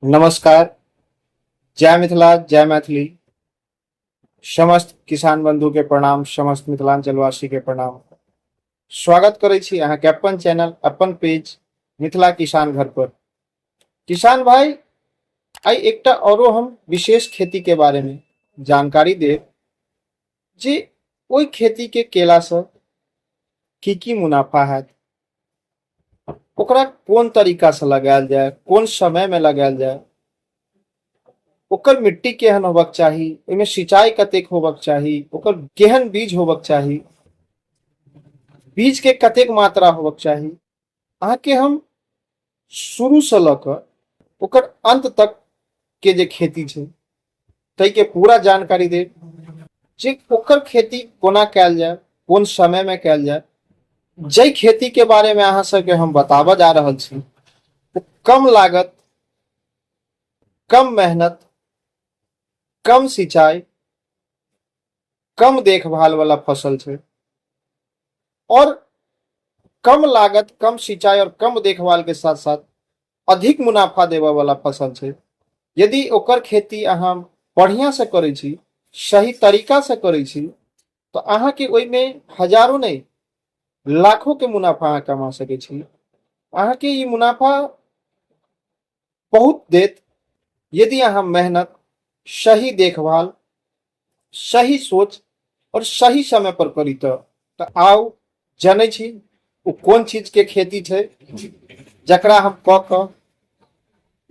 नमस्कार। जय मिथिला, जय मैथिली। समस्त किसान बंधु के प्रणाम, समस्त मिथिलांचल वासी के प्रणाम। स्वागत करै छी अहाँ के अपन चैनल, अपन पेज मिथिला किसान घर पर। किसान भाई, आई एकटा औरो हम विशेष खेती के बारे में जानकारी देब जे ओई खेती के केला से की मुनाफा हैत, ओकरा कोन तरीका से लगायल जाय, कोन समय में लगायल जाय, ओकर मिट्टी केहन होबक चाही, ओहिमे सिंचाई कतेक होबक चाही, ओकर केहन बीज होबक चाही, बीज के कतेक मात्रा होबक चाही, अहाँ के हम शुरू से ल क ओकर अंत तक के जे खेती छै तै के पूरा जानकारी देब जे ओकर खेती कोना कैल जाय, कोन समय में कैल जाय। जै खेती के बारे में अहाँ सबके हम बताबऽ जा रहल छी ओ कम लागत, कम मेहनत, कम सिंचाई, कम देखभाल वाला फसल छै और कम लागत, कम सिंचाई और कम देखभाल के साथ साथ अधिक मुनाफा देवे वाला फसल छै। यदि ओकर खेती अहाँ बढ़िया से करै छी, सही तरीका से करै छी, तो अहाँ के ओइ में हजारों नहीं लाखों के मुनाफा अहाँ कमा सकै छी। अहाँ के ई मुनाफा बहुत देत यदि अहाँ मेहनत, सही देखभाल, सही सोच और सही समय पर करी तो आउ जानै छी ओ कोन चीज के खेती छै जकरा हम क क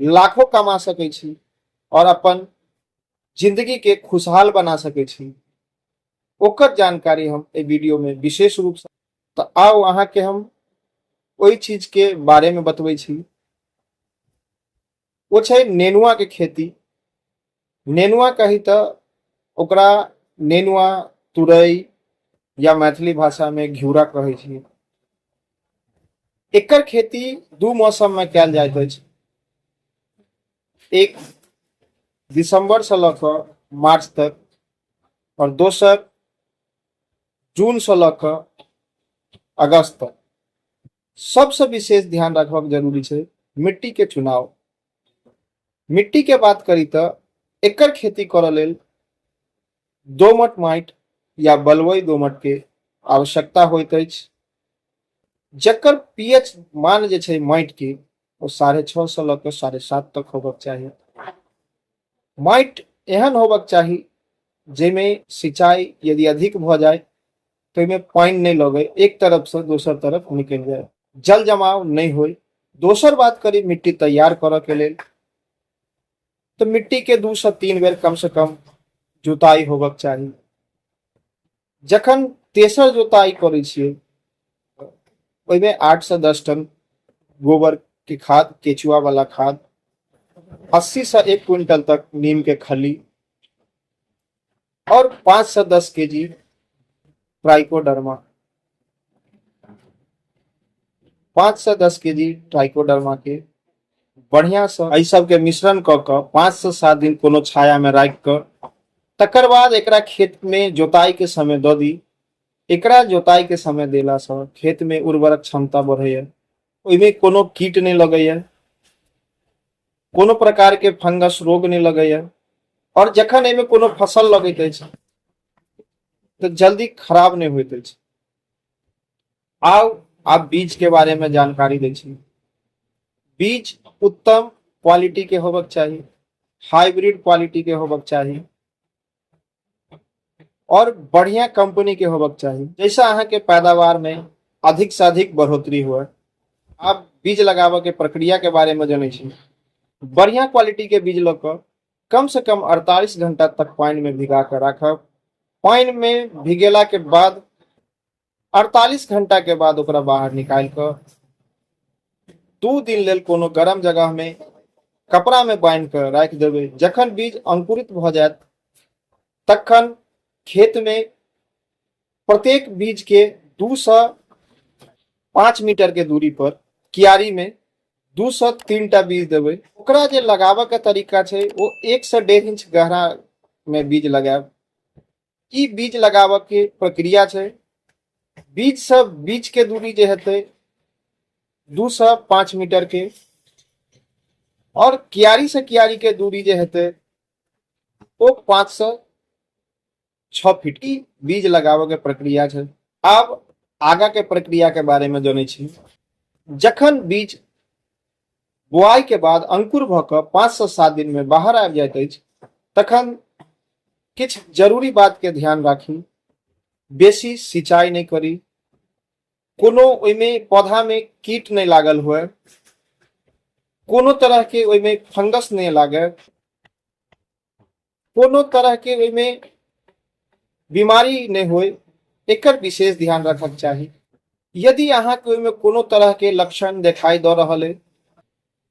लाखों कमा सकै छी और अपन जिंदगी के खुशहाल बना सकै छी। ओकर जानकारी हम ए वीडियो में विशेष रूप से तो आओ अहाँ के हम ओई चीज के बारे में बतबै छी। वो छै नेनुआ के खेती। नेनुआ कही तो ओकरा नेनुआ, तुरई या मैथिली भाषा में घिउरा कहै छी। एकर खेती दू मौसम में कैल जाइत अछि। एक दिसंबर से ल क मार्च तक और दोसर जून से ल क अगस्त तक। सबसे विशेष ध्यान रखबाक जरूरी छै मिट्टी के चुनाव। मिट्टी के बात करी तो एकर खेती करऽ लेल दोमट माटि या बलुई दोमट के आवश्यकता होइत अछि, जकर पीएच मान जे छै माटि के ओ 6.5 से ल क 7.5 तक होबक चाही। माटि एहन होबक चाही जेमे सिंचाई यदि अधिक भ जाए तो इमे पानी नहीं लगे, एक तरफ से दोसर तरफ निकल जाए, जल जमाव नहीं होय। दोसर बात करी मिट्टी तैयार करऽ के लेल तो मिट्टी के 2 से 3 बेर कम से कम जुताई होबक चाही। जखन तेसर जुताई करै छियै ओहिमे 8 से 10 टन गोबर के खाद, केचुआ वाला खाद, 80 से 1 क्विंटल तक नीम के खली और 5 से 10 केजी ट्राइकोडर्मा, 5 से 10 केजी ट्राइकोडर्मा के बढ़िया से एहि सब के मिश्रण क क 5 से 7 दिन कोनो छाया में राख क तकर बाद एकरा खेत में जोताई के समय द दी। एकरा जोताई के समय देला से खेत में उर्वरक क्षमता बढ़ैया, ओइमे कोनो कीट नहीं लगैया, कोनो प्रकार के फंगस रोग नहीं लगैया और जखन एमे कोनो फसल लगैत अछि तो जल्दी खराब नहीं होइत अछि। आओ आप बीज के बारे में जानकारी दै छी। बीज उत्तम क्वालिटी के होबक चाही, हाइब्रिड क्वालिटी के होबक चाही और बढ़िया कंपनी के होबक चाही, जैसा अहाँ के पैदावार में अधिक से अधिक बढ़ोतरी हुए। आप बीज लगाबे के प्रक्रिया के बारे में जानै छी। बढ़िया क्वालिटी के बीज ल क कम से कम 48 घंटा तक पानी में भिगा कर राखब। पानी में भिगेला के बाद 48 घंटा के बाद ओकरा बाहर निकाल क 2 दिन लेल कोनो गरम जगह में कपड़ा में बांध कर राख देबै। जखन बीज अंकुरित भ जायत तखन खेत में प्रत्येक बीज के 2 से 5 मीटर के दूरी पर कियारी में 2 से 3 टा बीज देबै। ओकरा जे लगाबे के तरीका छै वो 1 से 1.5 इंच गहरा में बीज लगायब। ई बीज लगाबे के प्रक्रिया छै। बीज से बीज के दूरी जे हेतै 2 से 5 मीटर के और कियारी से कियारी के दूरी जे हेतै वो 5 से 6 फीट की बीज लगाबे के प्रक्रिया छै। आब आगा के प्रक्रिया के बारे में जानै छी। जखन बीज बुआई के बाद अंकुर भ क 5 से 7 दिन में बाहर आबि जाइत अछि, तखन किछ जरूरी बात के ध्यान राखी। बेसी सिंचाई नहीं करी, कोनो ओइमे पौधा में कीट नहीं लागल हुए, कोनो तरह के ओइमे फंगस नहीं लागे, कोनो तरह के ओइमे बीमारी नहीं होय, एकर विशेष ध्यान रखक चाही। यदि अहाँ के ओइमे कोनो तरह के लक्षण दिखाई द रहल है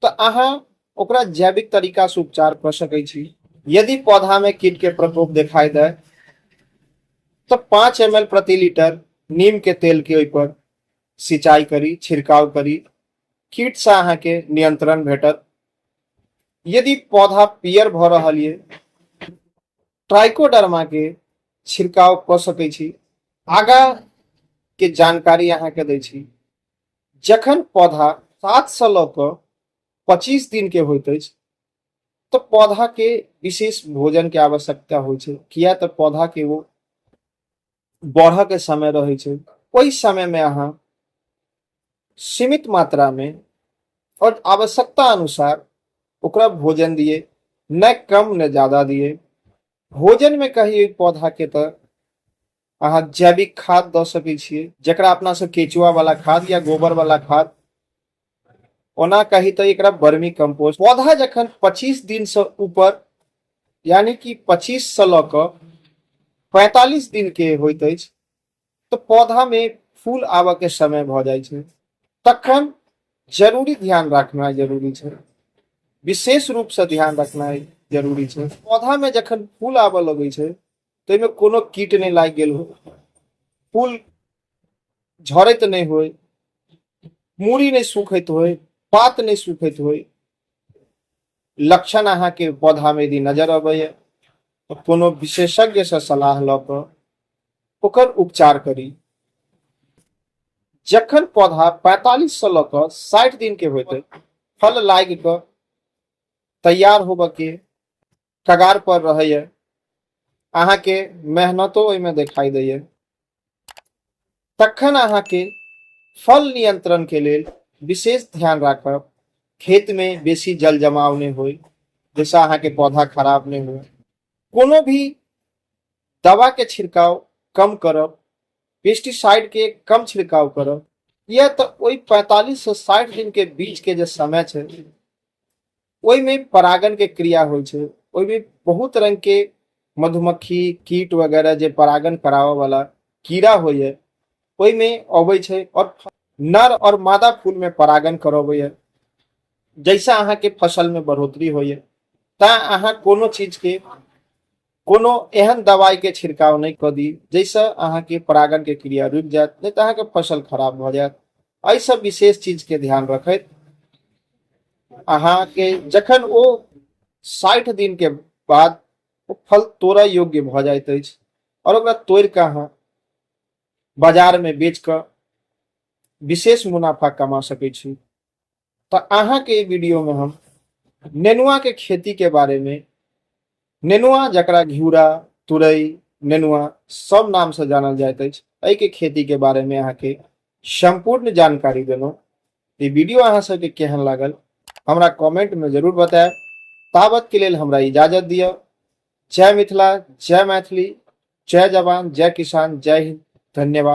तो अहाँ ओकरा जैविक तरीका से उपचार कर सकै छी। यदि पौधा में कीट के प्रकोप दिखाई दे तो 5 ml प्रति लीटर नीम के तेल के ऊपर सिंचाई करी, छिड़काव करी, कीट से अहाँ के नियंत्रण भेटत। यदि पौधा पियर भ रहल ये, ट्राइकोडर्मा के छिड़काव कर सकै छी। आगा के जानकारी अहाँ के दै छी। जखन पौधा 7 से ल क 25 दिन के होइत अछि तो पौधा के विशेष भोजन के आवश्यकता होइ छै, किया तो पौधा के वो बढ़ के समय रहे छै। ओहि समय में अहाँ सीमित मात्रा में और आवश्यकता अनुसार ओकरा भोजन दिए, न कम न ज्यादा दिए। भोजन में कहिए पौधा के तो अहाँ जैविक खाद द सकै छियै, जकरा अपना से केचुआ वाला खाद या गोबर वाला खाद, ओना कही तो एकरा वर्मी कंपोस्ट। पौधा जखन 25 दिन से ऊपर यानी कि 25 से ल क 45 दिन के होइत अछि तो पौधा में फूल आबे के समय भ जाइ छै। तखन जरूरी ध्यान रखना जरूरी छै, विशेष रूप से ध्यान रखना जरूरी छै। पौधा में जखन फूल आबे लगे छै तो इमे कोनो कीट नहीं लाग गेल हो, फूल झड़ैत नहीं होय, मूड़ी नहीं सूखैत होय, पात नहीं सूखैत होय, लक्षण अहाँ के पौधा में यदि नजर अबैया तो कोनो विशेषज्ञ से सलाह ल क ओकर उपचार करी। जखन पौधा 45 से ल क 60 दिन के होते, फल लाग क तैयार होबे के कगार पर रहे, अहाँ के मेहनतो ओइमे दिखाई दैये, तखन अहाँ के फल नियंत्रण के लेल विशेष ध्यान राखब। खेत में बेसी जल जमाव नहीं होय, जैसे अहाँ के पौधा खराब नहीं हुए। कोनो भी दवा के छिड़काव कम करब, पेस्टिसाइड के कम छिड़काव करब। यह तो ओई 45 से 60 दिन के बीच के जो समय छै, ओई में परागण के क्रिया होइ छै। ओई में बहुत रंग के मधुमक्खी, कीट वगैरह जे परागण करावे वाला कीड़ा होइए, ओई में अबै छै और नर और मादा फूल में परागण करबैए। जैसा अहाँ के फसल में बढ़ोतरी होइए, ता अहाँ कोनो चीज के कोनो एहन दवाई के छिड़काव नहीं कर दी जैसे अहाँ के परागण के क्रिया रुक जात, नहीं तो अहाँ के फसल खराब भ जात। एहि सब विशेष चीज के ध्यान रखैत अहाँ के जखन वो 60 दिन के बाद वो फल तोड़े योग्य भ जाइत अछि और ओकरा तोड़ के अहाँ बाजार में बेच क विशेष मुनाफा कमा सकै छी। तो अहाँ के वीडियो में हम नेनुआ के खेती के बारे में, नेनुआ जकरा घिउरा, तुरई, नेनुआ सब नाम से जानल जाइत अछि, एहि के खेती के बारे में अहाँ के संपूर्ण जानकारी देलहुं। ये वीडियो अहाँ सबके केहन लागल हमरा कमेंट में जरूर बताएब। ताबत के लेल हमरा इजाजत दियो। जय मिथिला, जय मैथिली, जय जवान, जय किसान, जय हिंद, धन्यवाद।